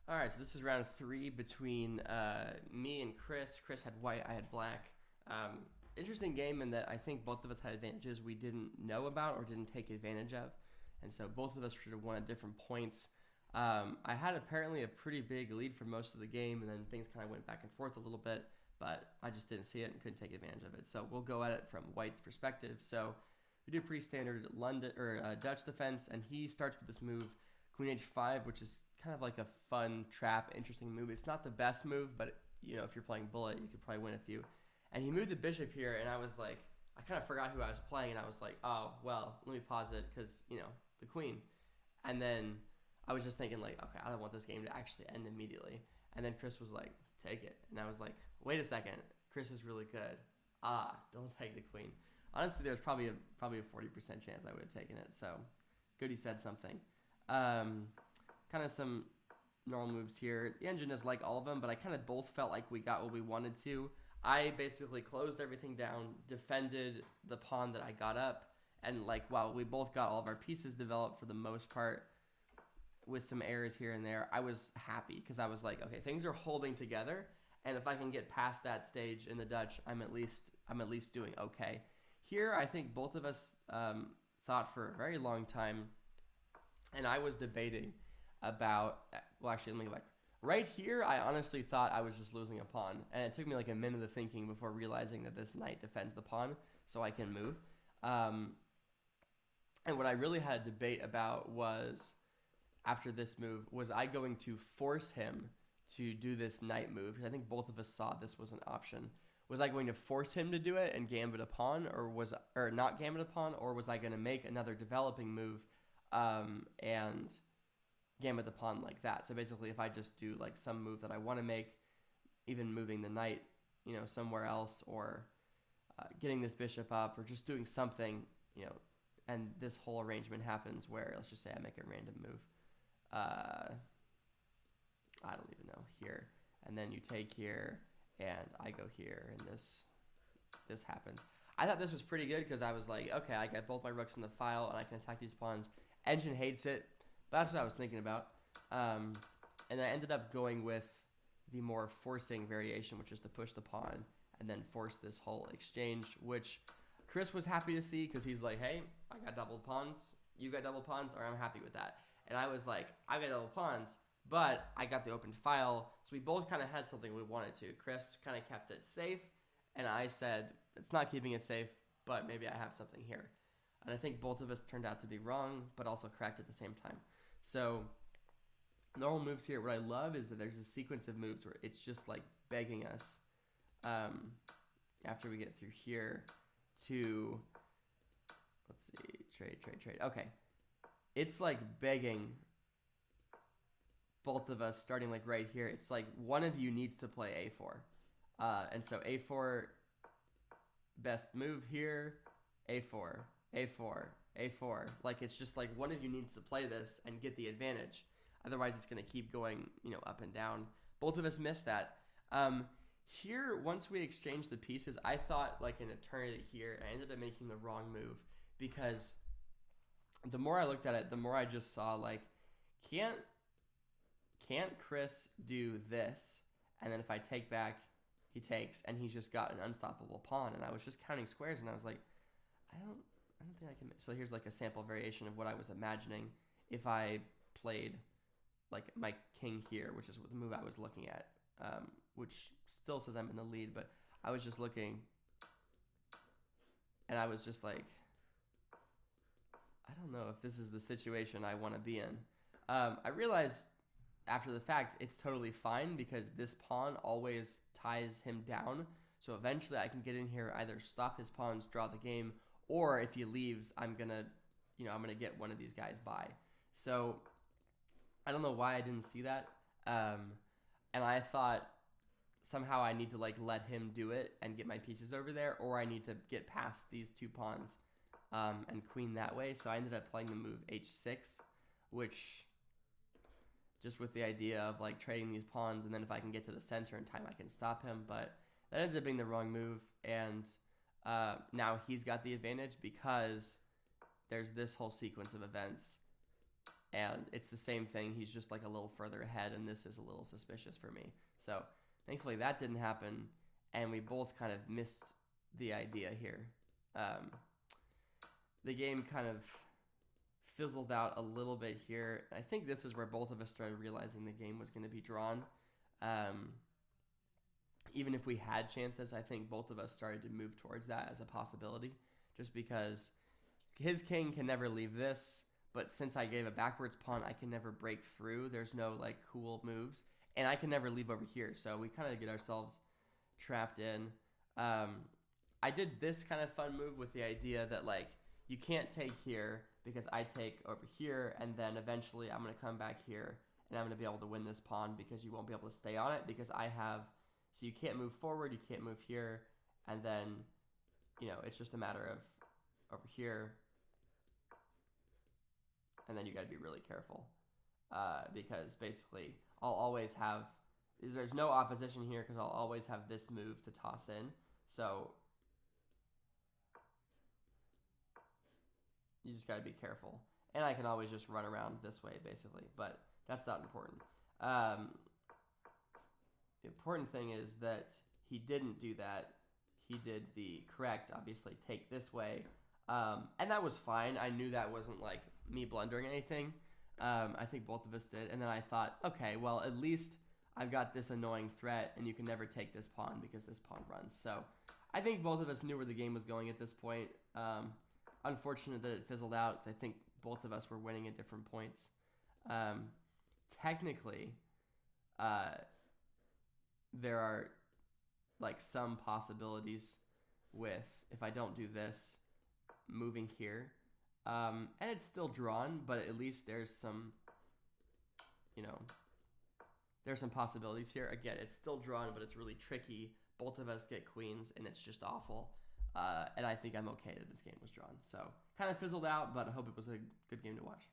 All right, so this is round three between me and Chris. Chris had white, I had black. Interesting game in that I think both of us had advantages we didn't know about or didn't take advantage of. And so both of us should have won at different points. I had apparently a pretty big lead for most of the game, and then things kind of went back and forth a little bit, but I just didn't see it and couldn't take advantage of it. So we'll go at it from white's perspective. So we do pretty standard London or Dutch defense, and he starts with this move, Queen H5, which is kind of like a fun trap, interesting move. It's not the best move, but if you're playing bullet, you could probably win a few. And he moved the bishop here, and I was like, I kind of forgot who I was playing, and I was like, oh well, let me pause it because the queen. And then I was just thinking like, okay, I don't want this game to actually end immediately. And then Chris was like, take it, and I was like, wait a second, Chris is really good. Don't take the queen. Honestly, there's probably a 40% chance I would have taken it. So good, he said something. Kind of some normal moves here. The engine is like all of them, but I kind of both felt like we got what we wanted to. I basically closed everything down, defended the pawn that I got up, and like while we both got all of our pieces developed for the most part, with some errors here and there, I was happy because I was like, okay, things are holding together, and if I can get past that stage in the Dutch, I'm at least doing okay. Here, I think both of us thought for a very long time, and I was debating about, well, actually, let me go back. Right here, I honestly thought I was just losing a pawn, and it took me like a minute of thinking before realizing that this knight defends the pawn, so I can move. And what I really had a debate about was, after this move, was I going to force him to do this knight move? I think both of us saw this was an option. Was I going to force him to do it and gambit a pawn, or not gambit a pawn, or was I going to make another developing move and gambit the pawn like that? So basically, if I just do like some move that I want to make, even moving the knight, somewhere else, or getting this bishop up, or just doing something, and this whole arrangement happens where, let's just say I make a random move. I don't even know, here, and then you take here, and I go here, and this happens. I thought this was pretty good because I was like, okay, I got both my rooks in the file, and I can attack these pawns. Engine hates it. That's what I was thinking about. And I ended up going with the more forcing variation, which is to push the pawn and then force this whole exchange, which Chris was happy to see because he's like, hey, I got double pawns. You got double pawns, or I'm happy with that. And I was like, I got double pawns, but I got the open file. So we both kind of had something we wanted to. Chris kind of kept it safe, and I said, it's not keeping it safe, but maybe I have something here. And I think both of us turned out to be wrong, but also correct at the same time. So normal moves here, what I love is that there's a sequence of moves where it's just like begging us after we get through here to, let's see, trade. Okay. It's like begging both of us starting like right here. It's like one of you needs to play A4. And so A4, best move here, A4, A4, A4. Like it's just like one of you needs to play this and get the advantage. Otherwise it's going to keep going, up and down. Both of us missed that. Here, once we exchanged the pieces, I thought like an eternity here. I ended up making the wrong move because the more I looked at it, the more I just saw like, can't Chris do this? And then if I take back, he takes, and he's just got an unstoppable pawn. And I was just counting squares, and I was like, I don't think I can. So here's like a sample variation of what I was imagining if I played like my king here, which is the move I was looking at, which still says I'm in the lead, but I was just looking, and I was just like, I don't know if this is the situation I want to be in. I realized after the fact it's totally fine because this pawn always ties him down. So eventually I can get in here, either stop his pawns, draw the game, or if he leaves, I'm gonna get one of these guys by. So I don't know why I didn't see that. And I thought somehow I need to like let him do it and get my pieces over there, or I need to get past these two pawns and queen that way. So I ended up playing the move h6, which just with the idea of like trading these pawns, and then if I can get to the center in time, I can stop him. But that ended up being the wrong move, and now he's got the advantage because there's this whole sequence of events and it's the same thing. He's just like a little further ahead, and this is a little suspicious for me. So thankfully that didn't happen, and we both kind of missed the idea here. The game kind of fizzled out a little bit here. I think this is where both of us started realizing the game was going to be drawn. Even if we had chances, I think both of us started to move towards that as a possibility, just because his king can never leave this, but since I gave a backwards pawn, I can never break through. There's no like cool moves, and I can never leave over here, so we kind of get ourselves trapped in. I did this kind of fun move with the idea that like you can't take here because I take over here, and then eventually I'm going to come back here, and I'm going to be able to win this pawn because you won't be able to stay on it because I have, so you can't move forward, you can't move here, and then, you know, it's just a matter of over here, and then you got to be really careful because basically I'll always have, there's no opposition here because I'll always have this move to toss in, so you just got to be careful. And I can always just run around this way, basically, but that's not important. The important thing is that he didn't do that. He did the correct, obviously, take this way. And that was fine. I knew that wasn't, like, me blundering anything. I think both of us did. And then I thought, okay, well, at least I've got this annoying threat, and you can never take this pawn because this pawn runs. So I think both of us knew where the game was going at this point. Unfortunate that it fizzled out. I think both of us were winning at different points. Technically, there are like some possibilities with, if I don't do this, moving here. And it's still drawn, but at least there's some, you know, there's some possibilities here. Again, it's still drawn, but it's really tricky. Both of us get queens, and it's just awful. And I think I'm okay that this game was drawn. So kind of fizzled out, but I hope it was a good game to watch.